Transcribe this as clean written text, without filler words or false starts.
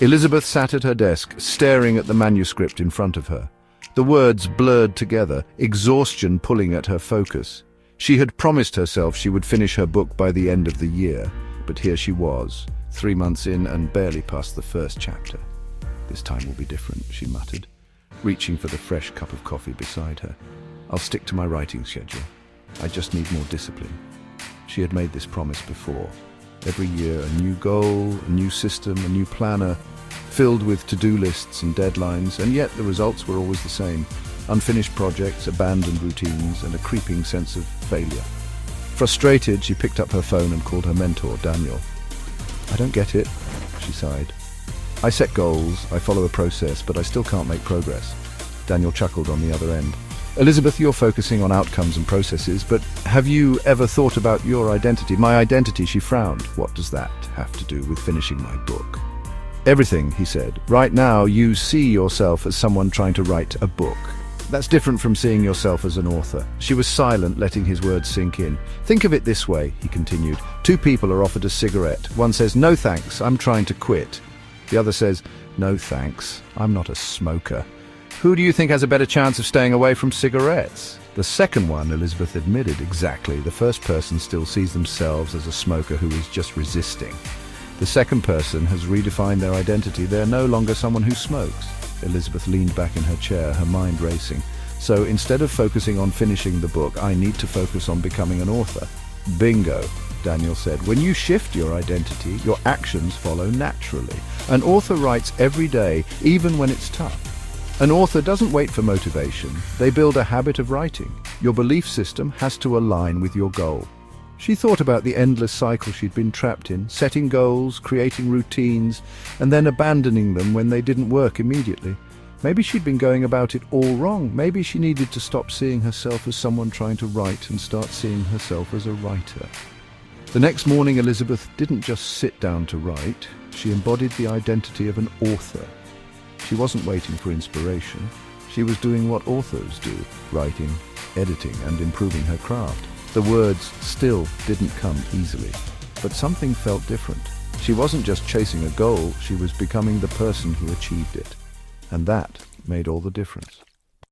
Elizabeth sat at her desk, staring at the manuscript in front of her. The words blurred together, exhaustion pulling at her focus. She had promised herself she would finish her book by the end of the year, but here she was, 3 months in and barely past the first chapter. "This time will be different," she muttered, reaching for the fresh cup of coffee beside her. "I'll stick to my writing schedule. I just need more discipline." She had made this promise before. Every year, a new goal, a new system, a new planner, filled with to-do lists and deadlines, and yet the results were always the same. Unfinished projects, abandoned routines, and a creeping sense of failure. Frustrated, she picked up her phone and called her mentor, Daniel. "I don't get it," she sighed. "I set goals, I follow a process, but I still can't make progress." Daniel chuckled on the other end. "Elizabeth, you're focusing on outcomes and processes, but have you ever thought about your identity?" "My identity," she frowned. "What does that have to do with finishing my book?" "Everything," he said. "Right now, you see yourself as someone trying to write a book. That's different from seeing yourself as an author." She was silent, letting his words sink in. "Think of it this way," he continued. 2 people are offered a cigarette. One says, "No thanks, I'm trying to quit." The other says, "No thanks, I'm not a smoker." Who do you think has a better chance of staying away from cigarettes? The second one, Elizabeth admitted. Exactly. The first person still sees themselves as a smoker who is just resisting. The second person has redefined their identity. They're no longer someone who smokes. Elizabeth leaned back in her chair, her mind racing. "So instead of focusing on finishing the book, I need to focus on becoming an author." "Bingo," Daniel said. "When you shift your identity, your actions follow naturally. An author writes every day, even when it's tough. An author doesn't wait for motivation. They build a habit of writing. Your belief system has to align with your goal." She thought about the endless cycle she'd been trapped in, setting goals, creating routines, and then abandoning them when they didn't work immediately. Maybe she'd been going about it all wrong. Maybe she needed to stop seeing herself as someone trying to write and start seeing herself as a writer. The next morning, Elizabeth didn't just sit down to write. She embodied the identity of an author. She wasn't waiting for inspiration. She was doing what authors do, writing, editing, and improving her craft. The words still didn't come easily, but something felt different. She wasn't just chasing a goal, she was becoming the person who achieved it. And that made all the difference.